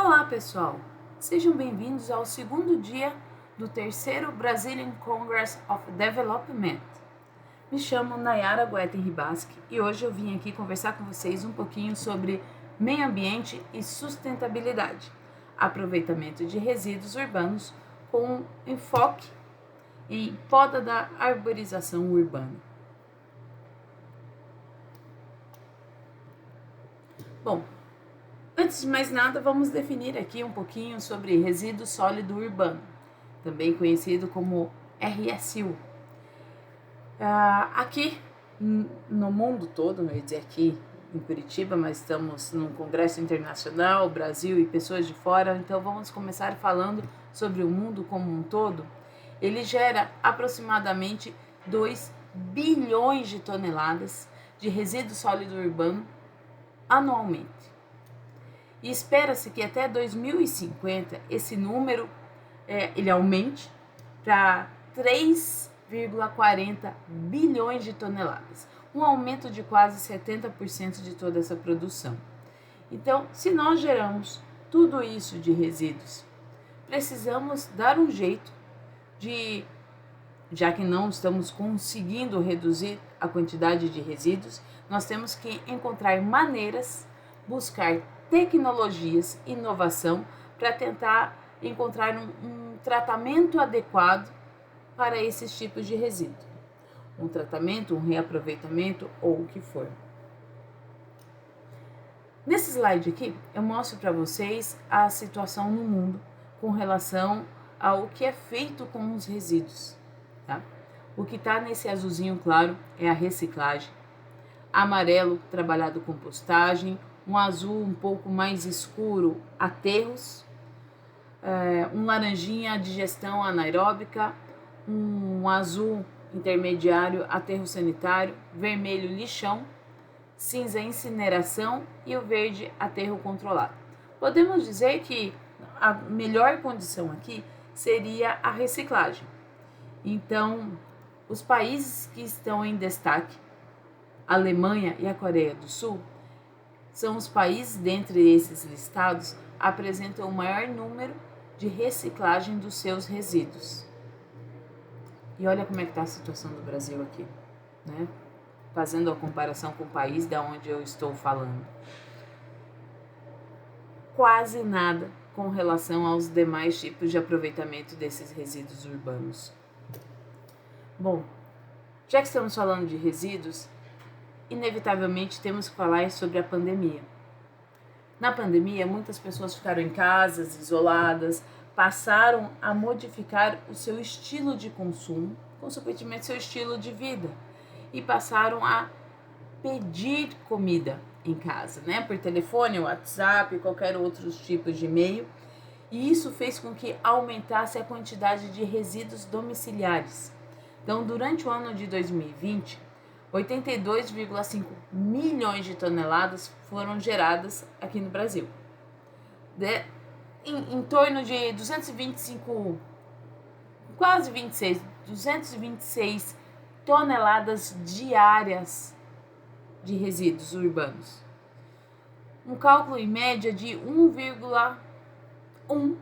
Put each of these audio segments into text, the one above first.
Olá, pessoal! Sejam bem-vindos ao segundo dia do terceiro Brazilian Congress of Development. Me chamo Nayara Gueten Ribaski e hoje eu vim aqui conversar com vocês um pouquinho sobre meio ambiente e sustentabilidade, aproveitamento de resíduos urbanos com enfoque em poda da arborização urbana. Bom, antes de mais nada, vamos definir aqui um pouquinho sobre resíduo sólido urbano, também conhecido como RSU. Aqui no mundo todo, não ia dizer aqui em Curitiba, mas estamos num congresso internacional, Brasil e pessoas de fora, então vamos começar falando sobre o mundo como um todo. Ele gera aproximadamente 2 bilhões de toneladas de resíduo sólido urbano anualmente. E espera-se que até 2050 esse número ele aumente para 3,40 bilhões de toneladas, um aumento de quase 70% de toda essa produção. Então, se nós geramos tudo isso de resíduos, precisamos dar um jeito de, já que não estamos conseguindo reduzir a quantidade de resíduos, nós temos que encontrar maneiras, buscar tecnologias, inovação, para tentar encontrar um tratamento adequado para esses tipos de resíduo. Um tratamento, um reaproveitamento ou o que for. Nesse slide aqui, eu mostro para vocês a situação no mundo com relação ao que é feito com os resíduos. Tá? O que está nesse azulzinho claro é a reciclagem, amarelo, trabalhado compostagem, um azul um pouco mais escuro, aterros, um laranjinha, digestão anaeróbica, um azul intermediário, aterro sanitário, vermelho, lixão, cinza, incineração e o verde, aterro controlado. Podemos dizer que a melhor condição aqui seria a reciclagem. Então, os países que estão em destaque, a Alemanha e a Coreia do Sul, são os países, dentre esses listados, apresentam o maior número de reciclagem dos seus resíduos. E olha como é que está a situação do Brasil aqui, né? Fazendo a comparação com o país da onde eu estou falando. Quase nada com relação aos demais tipos de aproveitamento desses resíduos urbanos. Bom, já que estamos falando de resíduos, inevitavelmente temos que falar sobre a pandemia. Na pandemia, muitas pessoas ficaram em casas, isoladas, passaram a modificar o seu estilo de consumo, consequentemente seu estilo de vida, e passaram a pedir comida em casa, né? Por telefone, WhatsApp, qualquer outro tipo de e-mail. E isso fez com que aumentasse a quantidade de resíduos domiciliares. Então, durante o ano de 2020, 82,5 milhões de toneladas foram geradas aqui no Brasil. Em torno de 226 toneladas diárias de resíduos urbanos. Um cálculo em média de 1,1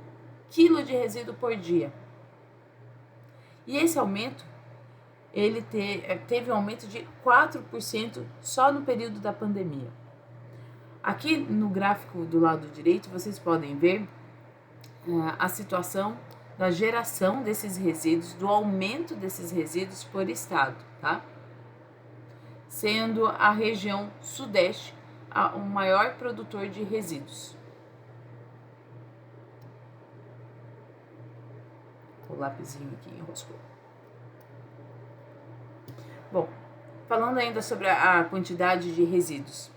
quilo de resíduo por dia. E esse aumento ele teve um aumento de 4% só no período da pandemia. Aqui no gráfico do lado direito vocês podem ver a situação da geração desses resíduos, do aumento desses resíduos por estado, tá? Sendo a região sudeste o maior produtor de resíduos. O lapisinho aqui enroscou. Bom, falando ainda sobre a quantidade de resíduos.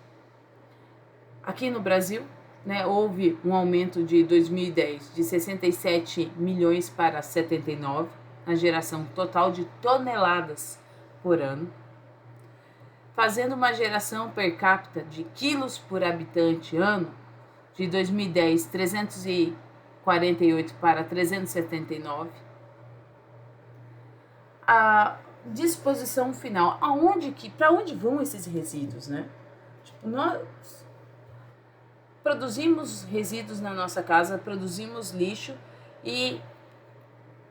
Aqui no Brasil, né, houve um aumento de 2010 de 67 milhões para 79, na geração total de toneladas por ano, fazendo uma geração per capita de quilos por habitante ano, de 2010 348 para 379. A disposição final, para onde vão esses resíduos, né? Para produzimos resíduos na nossa casa, produzimos lixo e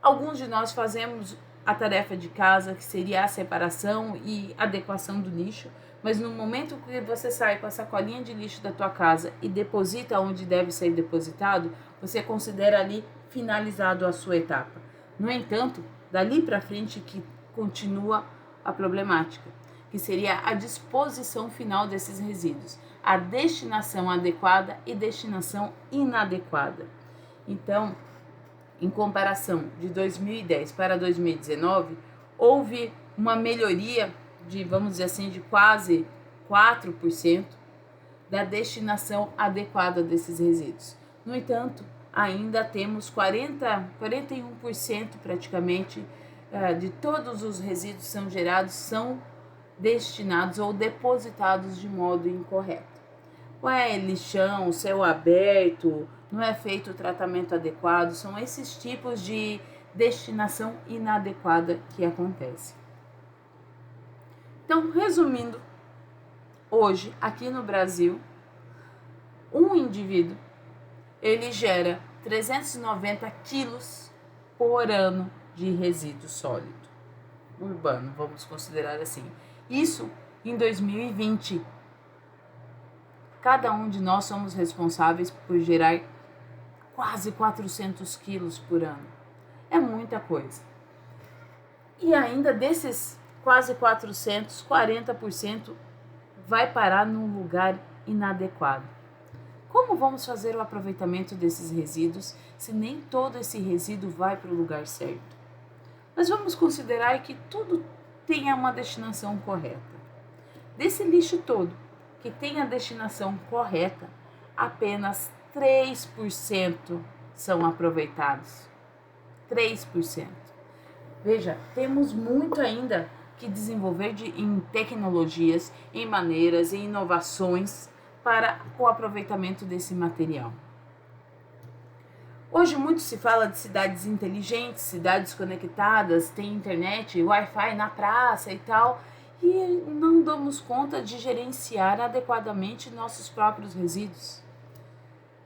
alguns de nós fazemos a tarefa de casa, que seria a separação e adequação do lixo, mas no momento que você sai com a sacolinha de lixo da tua casa e deposita onde deve ser depositado, você considera ali finalizado a sua etapa. No entanto, dali para frente que continua a problemática, que seria a disposição final desses resíduos, a destinação adequada e destinação inadequada. Então, em comparação de 2010 para 2019, houve uma melhoria de, vamos dizer assim, de quase 4% da destinação adequada desses resíduos. No entanto, ainda temos 41% praticamente de todos os resíduos que são gerados são destinados ou depositados de modo incorreto. É lixão, céu aberto, não é feito o tratamento adequado, são esses tipos de destinação inadequada que acontece. Então, resumindo, hoje, aqui no Brasil, um indivíduo, ele gera 390 quilos por ano de resíduo sólido urbano, vamos considerar assim. Isso em 2020. Cada um de nós somos responsáveis por gerar quase 400 quilos por ano. É muita coisa. E ainda desses quase 400, 40% vai parar num lugar inadequado. Como vamos fazer o aproveitamento desses resíduos se nem todo esse resíduo vai para o lugar certo? Mas vamos considerar que tudo tenha uma destinação correta. Desse lixo todo, que tem a destinação correta, apenas 3% são aproveitados. 3%. Veja, temos muito ainda que desenvolver em tecnologias, em maneiras, em inovações para o aproveitamento desse material. Hoje muito se fala de cidades inteligentes, cidades conectadas, tem internet, Wi-Fi na praça e tal, e não damos conta de gerenciar adequadamente nossos próprios resíduos.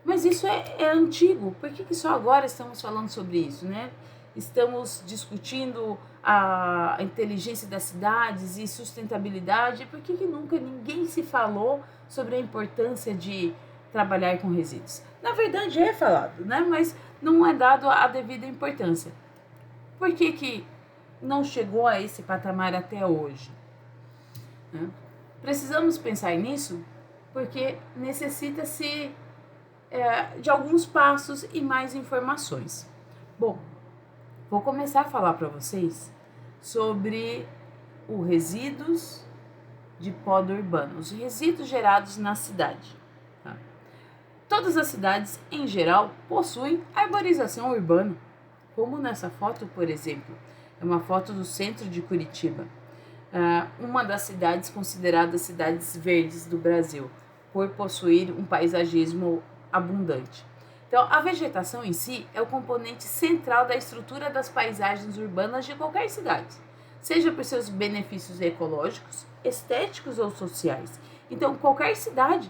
Mas isso é antigo, por que só agora estamos falando sobre isso, né? Estamos discutindo a inteligência das cidades e sustentabilidade, por que nunca ninguém se falou sobre a importância de trabalhar com resíduos? Na verdade é falado, né? Mas não é dado a devida importância. Por que não chegou a esse patamar até hoje? Precisamos pensar nisso porque necessita-se de alguns passos e mais informações. Bom, vou começar a falar para vocês sobre os resíduos de poda urbana, os resíduos gerados na cidade. Tá? Todas as cidades, em geral, possuem arborização urbana, como nessa foto, por exemplo. É uma foto do centro de Curitiba, uma das cidades consideradas cidades verdes do Brasil, por possuir um paisagismo abundante. Então, a vegetação em si é o componente central da estrutura das paisagens urbanas de qualquer cidade, seja por seus benefícios ecológicos, estéticos ou sociais. Então, qualquer cidade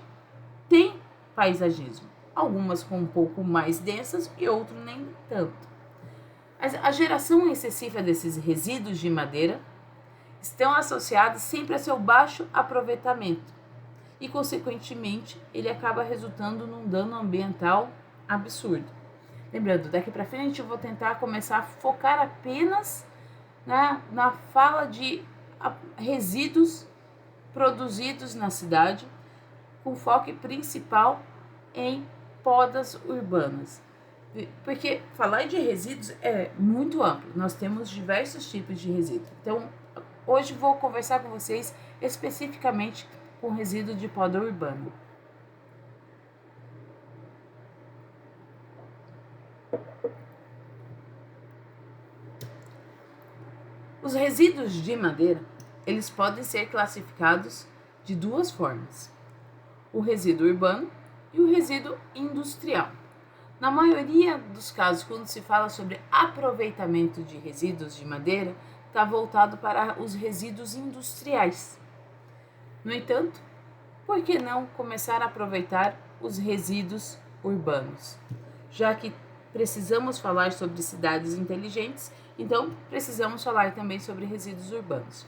tem paisagismo, algumas com um pouco mais densas e outras nem tanto. A geração excessiva desses resíduos de madeira estão associados sempre a seu baixo aproveitamento e, consequentemente, ele acaba resultando num dano ambiental absurdo. Lembrando, daqui para frente eu vou tentar começar a focar apenas na fala de resíduos produzidos na cidade, com foco principal em podas urbanas. Porque falar de resíduos é muito amplo, nós temos diversos tipos de resíduos. Então, hoje vou conversar com vocês especificamente com resíduo de poda urbana. Os resíduos de madeira, eles podem ser classificados de duas formas: o resíduo urbano e o resíduo industrial. Na maioria dos casos, quando se fala sobre aproveitamento de resíduos de madeira, está voltado para os resíduos industriais. No entanto, por que não começar a aproveitar os resíduos urbanos. Já que precisamos falar sobre cidades inteligentes, então precisamos falar também sobre resíduos urbanos.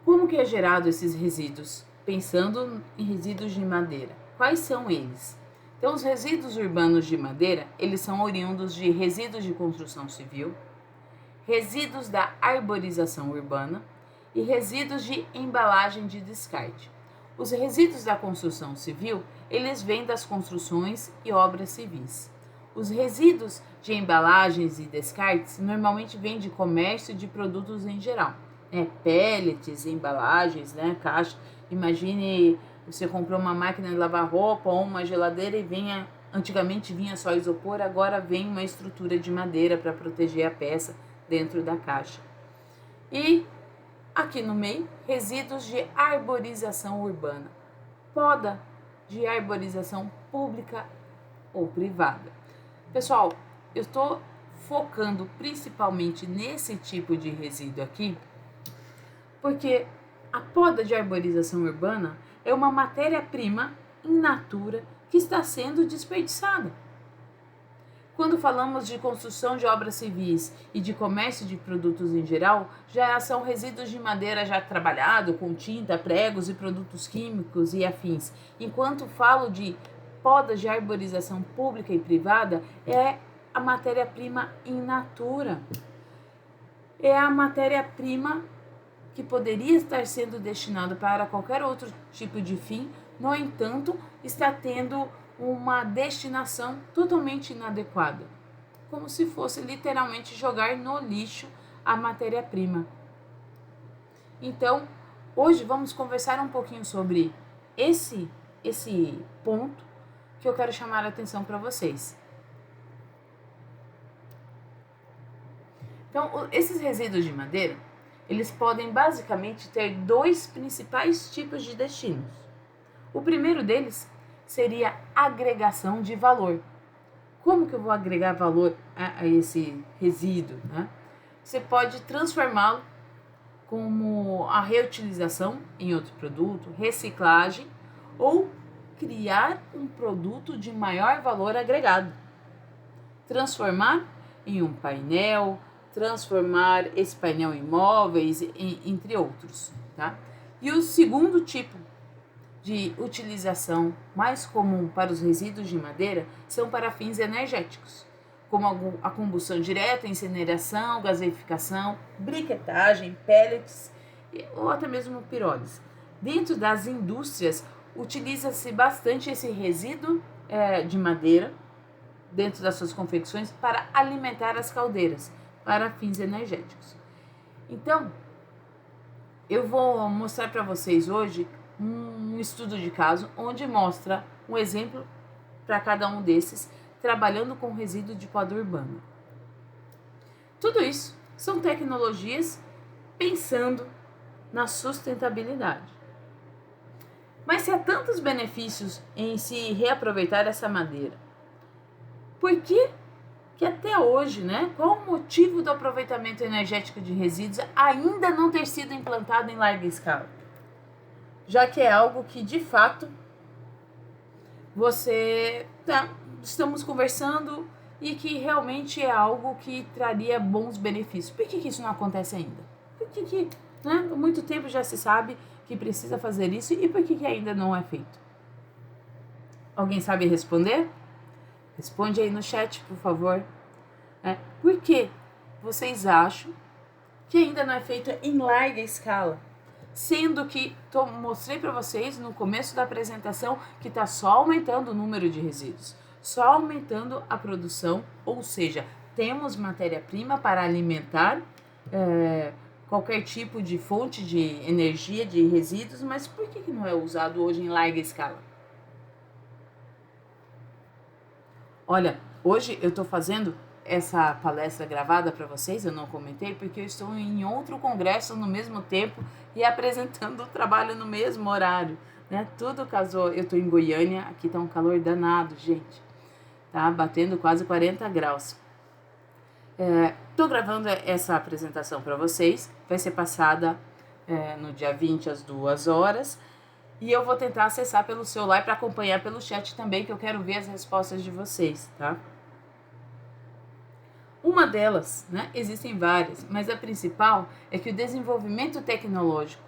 Como que é gerado esses resíduos? Pensando em resíduos de madeira. Quais são eles? Então, os resíduos urbanos de madeira, eles são oriundos de resíduos de construção civil, resíduos da arborização urbana e resíduos de embalagem de descarte. Os resíduos da construção civil, eles vêm das construções e obras civis. Os resíduos de embalagens e descartes normalmente vêm de comércio de produtos em geral, pellets, embalagens, caixa. Imagine, você comprou uma máquina de lavar roupa ou uma geladeira e antigamente vinha só isopor, agora vem uma estrutura de madeira para proteger a peça dentro da caixa. E aqui no meio, resíduos de arborização urbana, poda de arborização pública ou privada. Pessoal, eu estou focando principalmente nesse tipo de resíduo aqui, porque a poda de arborização urbana é uma matéria-prima in natura que está sendo desperdiçada. Quando falamos de construção de obras civis e de comércio de produtos em geral, já são resíduos de madeira já trabalhado com tinta, pregos e produtos químicos e afins. Enquanto falo de podas de arborização pública e privada, é a matéria-prima in natura. É a matéria-prima que poderia estar sendo destinada para qualquer outro tipo de fim, no entanto, está tendo uma destinação totalmente inadequada, como se fosse literalmente jogar no lixo a matéria-prima. Então, hoje vamos conversar um pouquinho sobre esse ponto que eu quero chamar a atenção para vocês. Então, esses resíduos de madeira, eles podem basicamente ter dois principais tipos de destinos. O primeiro deles seria agregação de valor. Como que eu vou agregar valor a esse resíduo? Você pode transformá-lo como a reutilização em outro produto, reciclagem ou criar um produto de maior valor agregado. Transformar em um painel, transformar esse painel em móveis, entre outros. Tá? E o segundo tipo de utilização mais comum para os resíduos de madeira são para fins energéticos, como a combustão direta, incineração, gaseificação, briquetagem, pellets ou até mesmo pirólise. Dentro das indústrias, utiliza-se bastante esse resíduo de madeira dentro das suas confecções para alimentar as caldeiras, para fins energéticos. Então, eu vou mostrar para vocês hoje um estudo de caso onde mostra um exemplo para cada um desses, trabalhando com resíduo de poda urbana. Tudo isso são tecnologias pensando na sustentabilidade. Mas se há tantos benefícios em se reaproveitar essa madeira, por que até hoje, qual o motivo do aproveitamento energético de resíduos ainda não ter sido implantado em larga escala? Já que é algo que, de fato, estamos conversando e que realmente é algo que traria bons benefícios. Por que isso não acontece ainda? Por que há muito tempo já se sabe que precisa fazer isso e por que ainda não é feito? Alguém sabe responder? Responde aí no chat, por favor. Por que vocês acham que ainda não é feito em larga escala? Sendo que mostrei para vocês no começo da apresentação que está só aumentando o número de resíduos, só aumentando a produção, ou seja, temos matéria-prima para alimentar qualquer tipo de fonte de energia de resíduos, mas por que não é usado hoje em larga escala? Olha, hoje eu estou fazendo essa palestra gravada para vocês, eu não comentei, porque eu estou em outro congresso no mesmo tempo e apresentando o trabalho no mesmo horário, Tudo casou, eu estou em Goiânia, aqui tá um calor danado, gente, tá batendo quase 40 graus. Estou gravando essa apresentação para vocês, vai ser passada no dia 20 às 2 horas, E eu vou tentar acessar pelo celular para acompanhar pelo chat também, que eu quero ver as respostas de vocês, tá? Uma delas, né, existem várias, mas a principal é que o desenvolvimento tecnológico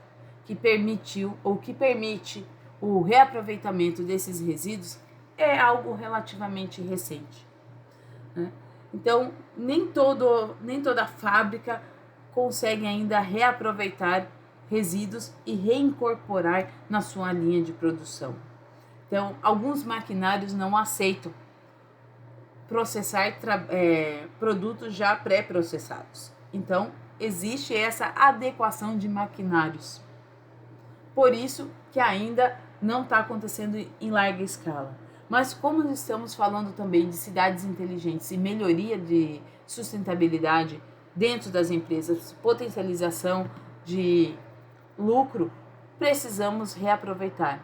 que permitiu ou que permite o reaproveitamento desses resíduos é algo relativamente recente, né? Então, nem toda fábrica consegue ainda reaproveitar resíduos e reincorporar na sua linha de produção. Então, alguns maquinários não aceitam processar produtos já pré-processados. Então, existe essa adequação de maquinários. Por isso que ainda não está acontecendo em larga escala. Mas como estamos falando também de cidades inteligentes e melhoria de sustentabilidade dentro das empresas, potencialização de lucro, precisamos reaproveitar.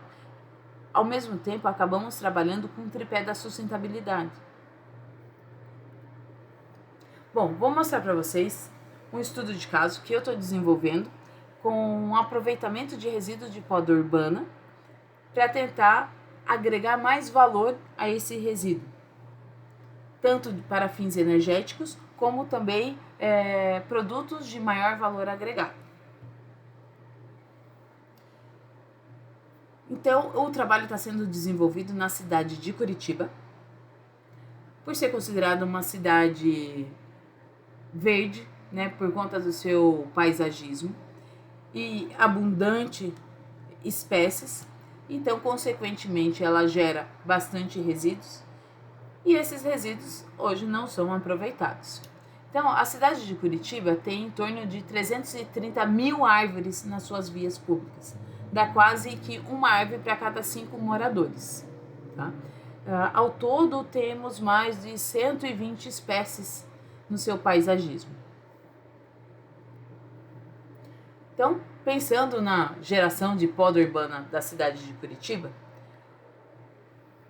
Ao mesmo tempo, acabamos trabalhando com o tripé da sustentabilidade. Bom, vou mostrar para vocês um estudo de caso que eu estou desenvolvendo com um aproveitamento de resíduos de poda urbana para tentar agregar mais valor a esse resíduo, tanto para fins energéticos como também produtos de maior valor agregado. Então, o trabalho está sendo desenvolvido na cidade de Curitiba, por ser considerada uma cidade verde, né, por conta do seu paisagismo e abundante espécies. Então, consequentemente, ela gera bastante resíduos e esses resíduos hoje não são aproveitados. Então, a cidade de Curitiba tem em torno de 330 mil árvores nas suas vias públicas. Dá quase que uma árvore para cada 5 moradores. Tá? Ao todo, temos mais de 120 espécies no seu paisagismo. Então, pensando na geração de poda urbana da cidade de Curitiba,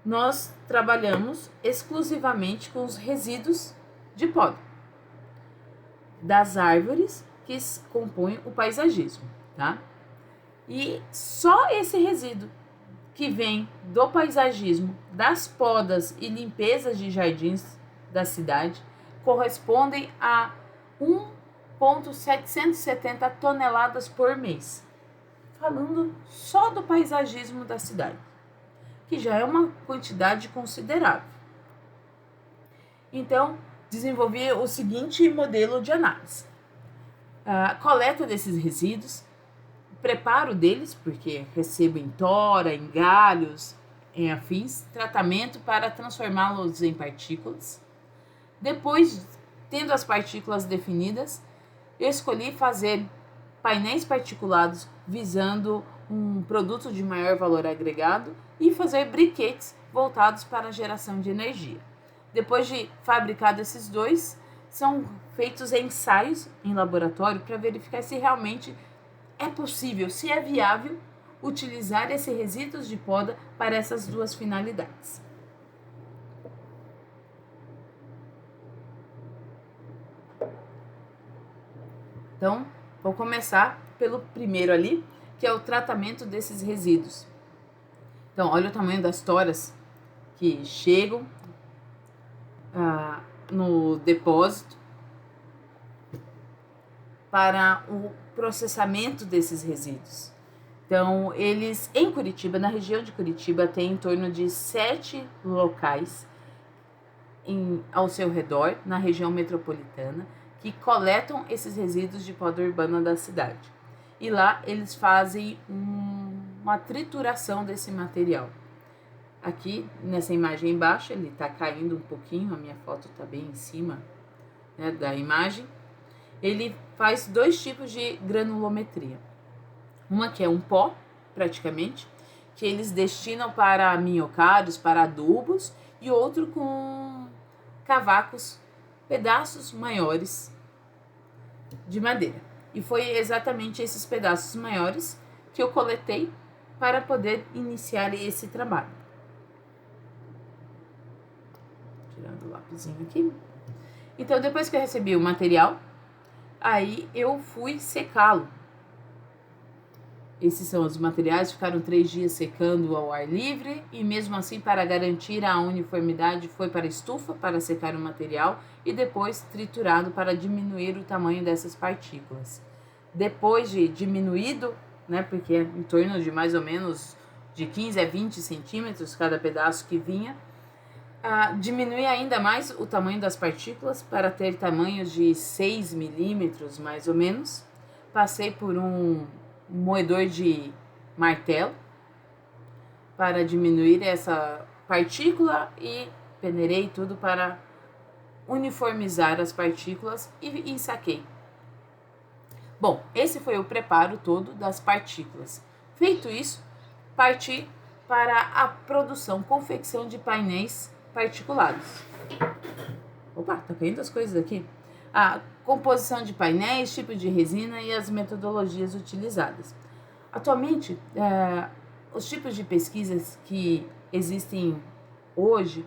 nós trabalhamos exclusivamente com os resíduos de poda das árvores que compõem o paisagismo, tá? E só esse resíduo que vem do paisagismo, das podas e limpezas de jardins da cidade, correspondem a 1,770 toneladas por mês. Falando só do paisagismo da cidade, que já é uma quantidade considerável. Então, desenvolvi o seguinte modelo de análise. A coleta desses resíduos, preparo deles, porque recebo em tora, em galhos, em afins, tratamento para transformá-los em partículas. Depois, tendo as partículas definidas, eu escolhi fazer painéis particulados visando um produto de maior valor agregado e fazer briquetes voltados para a geração de energia. Depois de fabricado esses dois, são feitos ensaios em laboratório para verificar se realmente é possível, se é viável utilizar esses resíduos de poda para essas duas finalidades. Então, vou começar pelo primeiro ali, que é o tratamento desses resíduos. Então, olha o tamanho das toras que chegam no depósito para o processamento desses resíduos. Então, eles em Curitiba, na região de Curitiba, tem em torno de 7 locais ao seu redor, na região metropolitana, que coletam esses resíduos de poda urbana da cidade. E lá eles fazem uma trituração desse material. Aqui, nessa imagem embaixo, ele está caindo um pouquinho, a minha foto está bem em cima, né, da imagem. Ele faz 2 tipos de granulometria. Uma que é um pó, praticamente, que eles destinam para minhocários, para adubos, e outro com cavacos, pedaços maiores de madeira. E foi exatamente esses pedaços maiores que eu coletei para poder iniciar esse trabalho. Tirando o lapisinho aqui. Então, depois que eu recebi o material, aí eu fui secá-lo. esses são os materiais, ficaram 3 dias secando ao ar livre e mesmo assim, para garantir a uniformidade, foi para a estufa para secar o material e depois triturado para diminuir o tamanho dessas partículas. Depois de diminuído, né, porque é em torno de mais ou menos de 15 a 20 centímetros cada pedaço que vinha, diminui ainda mais o tamanho das partículas para ter tamanhos de 6 milímetros mais ou menos. Passei por um moedor de martelo para diminuir essa partícula e peneirei tudo para uniformizar as partículas e saquei. Bom, esse foi o preparo todo das partículas. Feito isso, parti para a produção, confecção de painéis particulados. Opa, tá caindo as coisas aqui. A composição de painéis, tipo de resina e as metodologias utilizadas. Atualmente, os tipos de pesquisas que existem hoje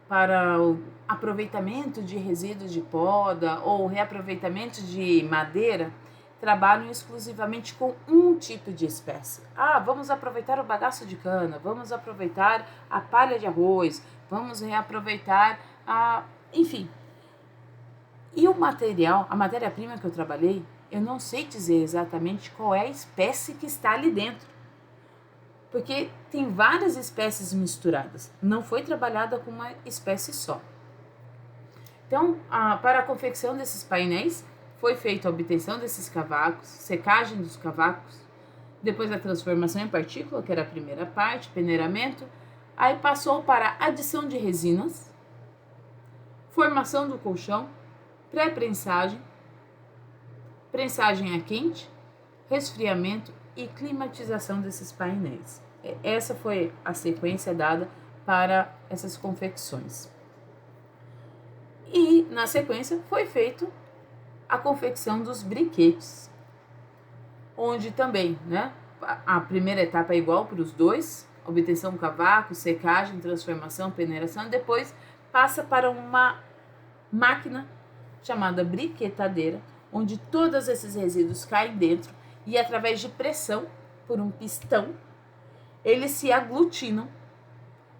para o aproveitamento de resíduos de poda ou reaproveitamento de madeira trabalham exclusivamente com um tipo de espécie. Vamos aproveitar o bagaço de cana, vamos aproveitar a palha de arroz, vamos reaproveitar enfim. E o material, a matéria-prima que eu trabalhei, eu não sei dizer exatamente qual é a espécie que está ali dentro. Porque tem várias espécies misturadas. Não foi trabalhada com uma espécie só. Então, para a confecção desses painéis, foi feita a obtenção desses cavacos, secagem dos cavacos, depois a transformação em partícula, que era a primeira parte, peneiramento. Aí passou para adição de resinas, formação do colchão, pré-prensagem, prensagem a quente, resfriamento e climatização desses painéis. Essa foi a sequência dada para essas confecções. E na sequência foi feito a confecção dos briquetes, onde também, né, a primeira etapa é igual para os dois, obtenção do cavaco, secagem, transformação, peneiração, depois passa para uma máquina chamada briquetadeira, onde todos esses resíduos caem dentro e através de pressão por um pistão, eles se aglutinam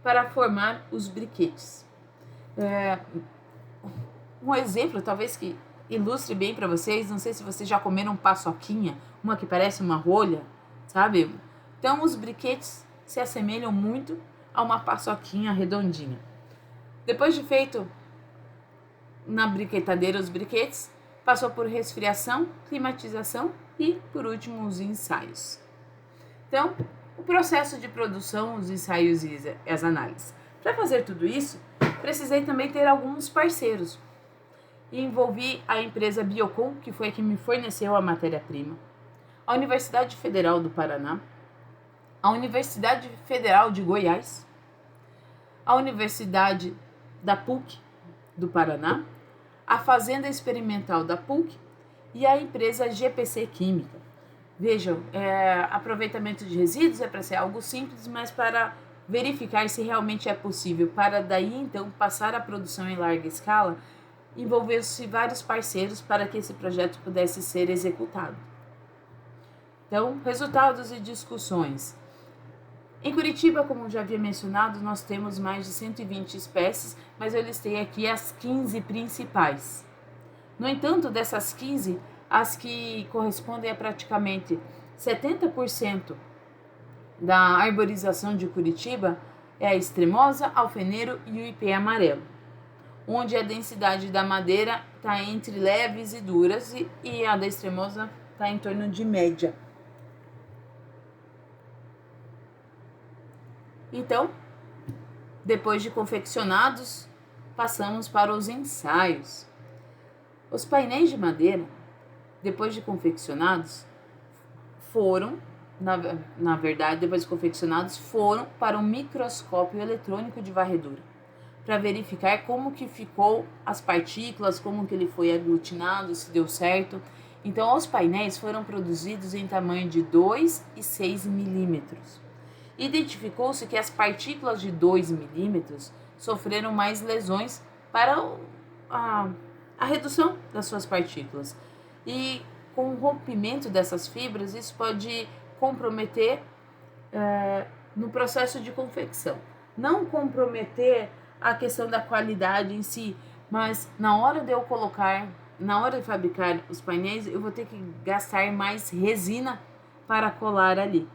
para formar os briquetes. Um exemplo, talvez que ilustre bem para vocês, não sei se vocês já comeram paçoquinha, uma que parece uma rolha, sabe? Então os briquetes se assemelham muito a uma paçoquinha redondinha. Depois de feito na briquetadeira os briquetes, passou por resfriação, climatização e, por último, os ensaios. Então, o processo de produção, os ensaios e as análises. Para fazer tudo isso, precisei também ter alguns parceiros. E envolvi a empresa Biocon, que foi a que me forneceu a matéria-prima, a Universidade Federal do Paraná, a Universidade Federal de Goiás, a Universidade da PUC do Paraná, a Fazenda Experimental da PUC e a empresa GPC Química. Vejam, aproveitamento de resíduos é para ser algo simples, mas para verificar se realmente é possível, para daí então passar a produção em larga escala, envolveu-se vários parceiros para que esse projeto pudesse ser executado. Então, resultados e discussões. Em Curitiba, como já havia mencionado, nós temos mais de 120 espécies, mas eu listei aqui as 15 principais. No entanto, dessas 15, as que correspondem a praticamente 70% da arborização de Curitiba é a extremosa, alfeneiro e o ipê amarelo, onde a densidade da madeira está entre leves e duras e a da extremosa está em torno de média. Então, depois de confeccionados, passamos para os ensaios. Os painéis de madeira, depois de confeccionados, foram para um microscópio eletrônico de varredura, para verificar como que ficou as partículas, como que ele foi aglutinado, se deu certo. Então, os painéis foram produzidos em tamanho de 2 e 6 milímetros. Identificou-se que as partículas de 2 milímetros sofreram mais lesões para a redução das suas partículas. E com o rompimento dessas fibras, isso pode comprometer no processo de confecção. Não comprometer a questão da qualidade em si, mas na hora de eu colocar, na hora de fabricar os painéis, eu vou ter que gastar mais resina para colar ali.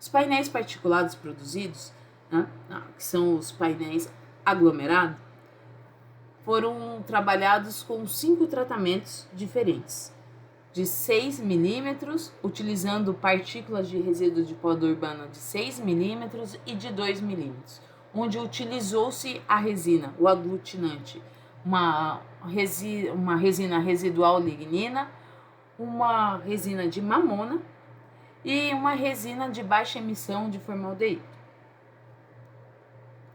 Os painéis particulados produzidos, né, que são os painéis aglomerados, foram trabalhados com 5 tratamentos diferentes. De 6 milímetros, utilizando partículas de resíduo de pó urbano de 6 milímetros e de 2 milímetros, onde utilizou-se a resina, o aglutinante, uma resina residual lignina, uma resina de mamona e uma resina de baixa emissão de formaldeído.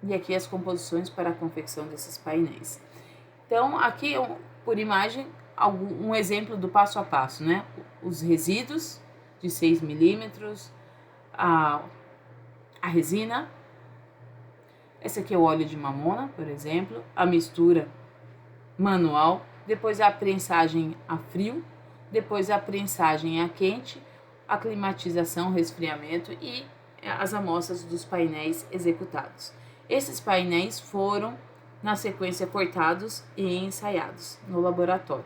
E aqui as composições para a confecção desses painéis. Então, aqui por imagem, um exemplo do passo a passo, né? Os resíduos de 6 milímetros, a resina, esse aqui é o óleo de mamona, por exemplo, a mistura manual, depois a prensagem a frio, depois a prensagem a quente, a climatização, resfriamento e as amostras dos painéis executados. Esses painéis foram, na sequência, cortados e ensaiados no laboratório.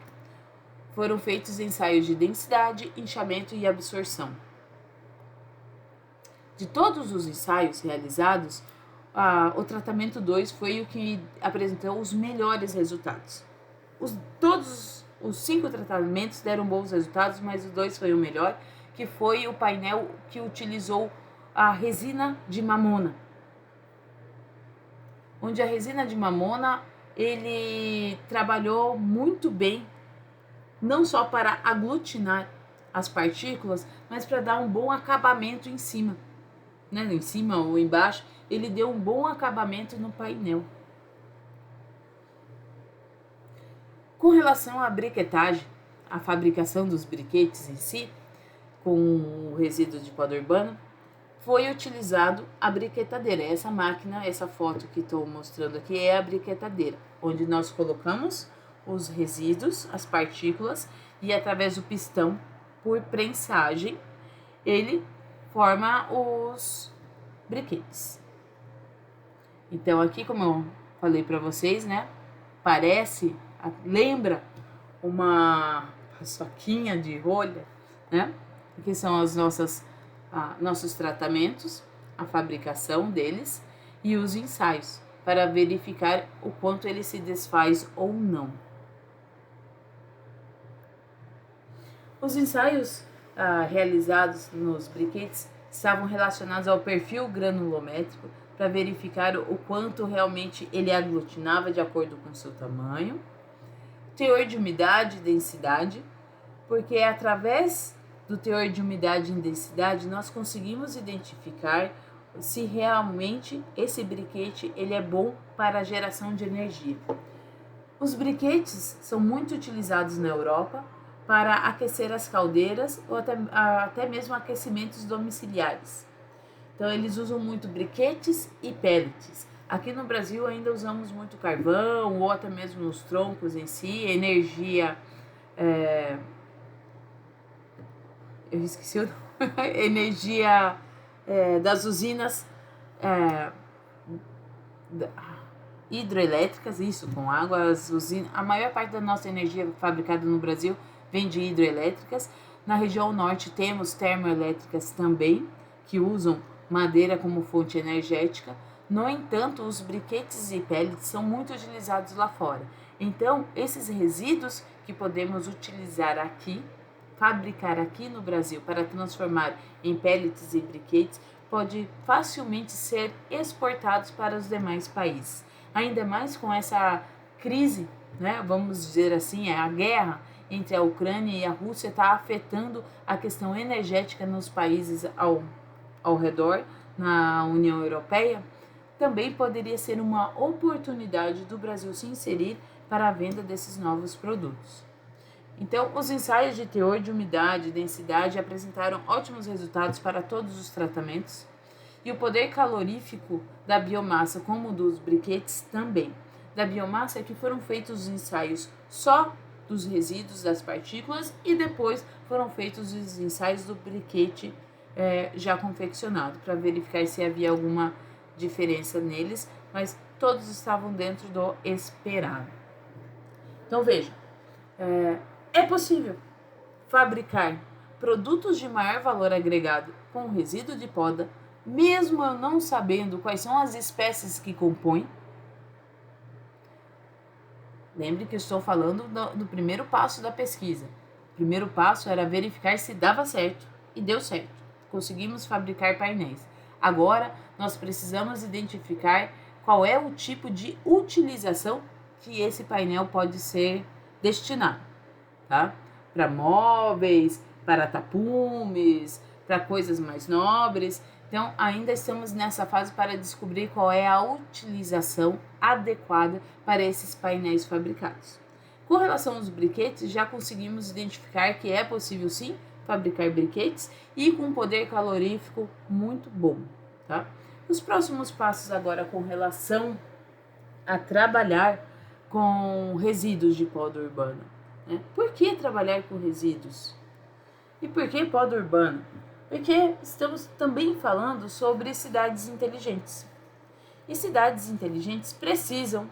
Foram feitos ensaios de densidade, inchamento e absorção. De todos os ensaios realizados, o tratamento 2 foi o que apresentou os melhores resultados. Todos os 5 tratamentos deram bons resultados, mas o 2 foi o melhor, que foi o painel que utilizou a resina de mamona. Onde a resina de mamona, ele trabalhou muito bem, não só para aglutinar as partículas, mas para dar um bom acabamento em cima, né? Em cima ou embaixo, ele deu um bom acabamento no painel. Com relação à briquetagem, a fabricação dos briquetes em si, com o resíduo de pó urbano, foi utilizado a briquetadeira. Essa máquina, essa foto que estou mostrando aqui é a briquetadeira, onde nós colocamos os resíduos, as partículas, e através do pistão, por prensagem, ele forma os briquetes. Então aqui, como eu falei para vocês, né, lembra uma paçoquinha de rolha, né? Que são as nossos tratamentos, a fabricação deles e os ensaios, para verificar o quanto ele se desfaz ou não. Os ensaios realizados nos briquetes estavam relacionados ao perfil granulométrico, para verificar o quanto realmente ele aglutinava de acordo com seu tamanho, teor de umidade e densidade, porque através do teor de umidade e densidade nós conseguimos identificar se realmente esse briquete ele é bom para a geração de energia. Os briquetes são muito utilizados na Europa para aquecer as caldeiras ou até mesmo aquecimentos domiciliares. Então eles usam muito briquetes e pellets. Aqui no Brasil ainda usamos muito carvão ou até mesmo os troncos em si, energia... eu esqueci o nome. Energia das usinas hidroelétricas, isso, com água. A maior parte da nossa energia fabricada no Brasil vem de hidroelétricas. Na região norte temos termoelétricas também, que usam madeira como fonte energética. No entanto, os briquetes e pellets são muito utilizados lá fora. Então, esses resíduos que podemos utilizar aqui, fabricar aqui no Brasil para transformar em pellets e briquetes, pode facilmente ser exportados para os demais países. Ainda mais com essa crise, né, vamos dizer assim, a guerra entre a Ucrânia e a Rússia está afetando a questão energética nos países ao redor, na União Europeia. Também poderia ser uma oportunidade do Brasil se inserir para a venda desses novos produtos. Então, os ensaios de teor de umidade e densidade apresentaram ótimos resultados para todos os tratamentos, e o poder calorífico da biomassa, como dos briquetes, também. Da biomassa é que foram feitos os ensaios só dos resíduos das partículas e depois foram feitos os ensaios do briquete já confeccionado para verificar se havia alguma diferença neles, mas todos estavam dentro do esperado. Então veja, é possível fabricar produtos de maior valor agregado com resíduo de poda, mesmo eu não sabendo quais são as espécies que compõem. Lembre que eu estou falando do primeiro passo da pesquisa. O primeiro passo era verificar se dava certo e deu certo. Conseguimos fabricar painéis. Agora nós precisamos identificar qual é o tipo de utilização que esse painel pode ser destinado, tá? Para móveis, para tapumes, para coisas mais nobres. Então, ainda estamos nessa fase para descobrir qual é a utilização adequada para esses painéis fabricados. Com relação aos briquetes, já conseguimos identificar que é possível sim fabricar briquetes e com um poder calorífico muito bom, tá? Os próximos passos agora com relação a trabalhar com resíduos de poda urbana, né? Por que trabalhar com resíduos? E por que poda urbana? Porque estamos também falando sobre cidades inteligentes. E cidades inteligentes precisam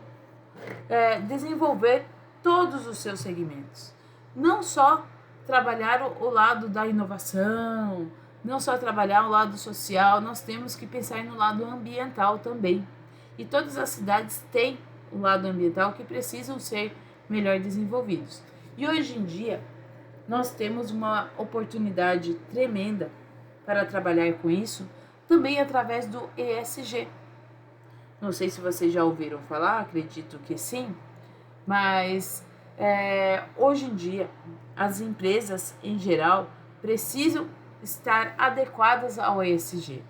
desenvolver todos os seus segmentos. Não só trabalhar o lado da inovação, não só trabalhar o lado social, nós temos que pensar no lado ambiental também. E todas as cidades têm um lado ambiental que precisam ser melhor desenvolvidos. E hoje em dia, nós temos uma oportunidade tremenda para trabalhar com isso, também através do ESG. Não sei se vocês já ouviram falar, acredito que sim, mas hoje em dia as empresas em geral precisam estar adequadas ao ESG,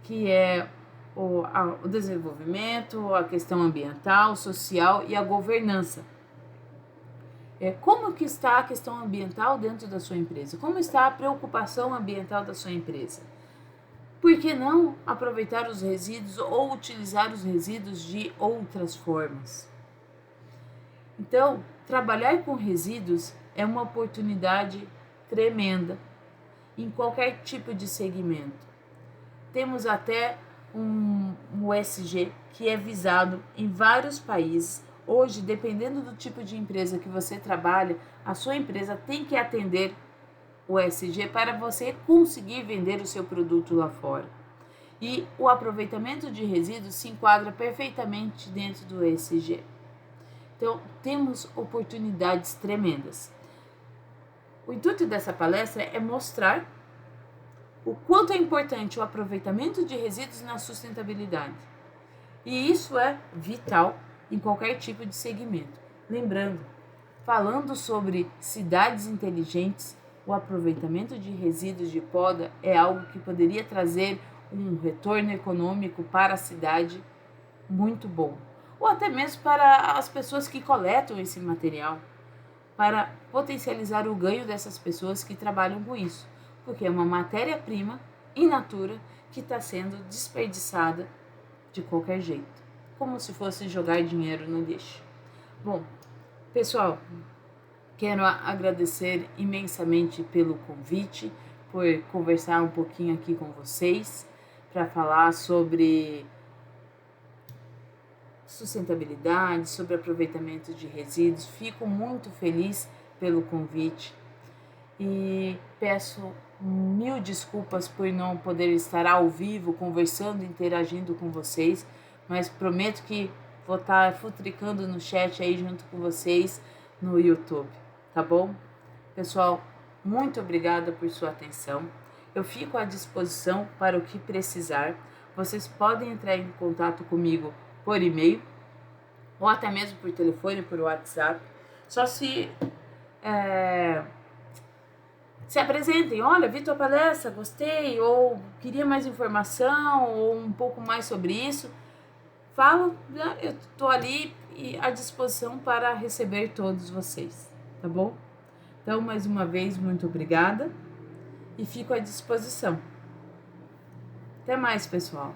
que é o desenvolvimento, a questão ambiental, social e a governança. Como que está a questão ambiental dentro da sua empresa? Como está a preocupação ambiental da sua empresa? Por que não aproveitar os resíduos ou utilizar os resíduos de outras formas? Então, trabalhar com resíduos é uma oportunidade tremenda em qualquer tipo de segmento. Temos até um ESG que é visado em vários países. Hoje, dependendo do tipo de empresa que você trabalha, a sua empresa tem que atender o ESG para você conseguir vender o seu produto lá fora. E o aproveitamento de resíduos se enquadra perfeitamente dentro do ESG. Então, temos oportunidades tremendas. O intuito dessa palestra é mostrar o quanto é importante o aproveitamento de resíduos na sustentabilidade. E isso é vital em qualquer tipo de segmento. Lembrando, falando sobre cidades inteligentes, o aproveitamento de resíduos de poda é algo que poderia trazer um retorno econômico para a cidade muito bom. Ou até mesmo para as pessoas que coletam esse material, para potencializar o ganho dessas pessoas que trabalham com isso, porque é uma matéria-prima in natura que está sendo desperdiçada de qualquer jeito, como se fosse jogar dinheiro no lixo. Bom, pessoal, quero agradecer imensamente pelo convite, por conversar um pouquinho aqui com vocês, para falar sobre sustentabilidade, sobre aproveitamento de resíduos. Fico muito feliz pelo convite e peço mil desculpas por não poder estar ao vivo conversando, interagindo com vocês, mas prometo que vou estar futricando no chat aí junto com vocês no YouTube, tá bom? Pessoal, muito obrigada por sua atenção. Eu fico à disposição para o que precisar. Vocês podem entrar em contato comigo por e-mail ou até mesmo por telefone, por WhatsApp. Só se apresentem. Olha, vi tua palestra, gostei, ou queria mais informação, ou um pouco mais sobre isso. Falo, eu estou ali e à disposição para receber todos vocês, tá bom? Então, mais uma vez, muito obrigada e fico à disposição. Até mais, pessoal.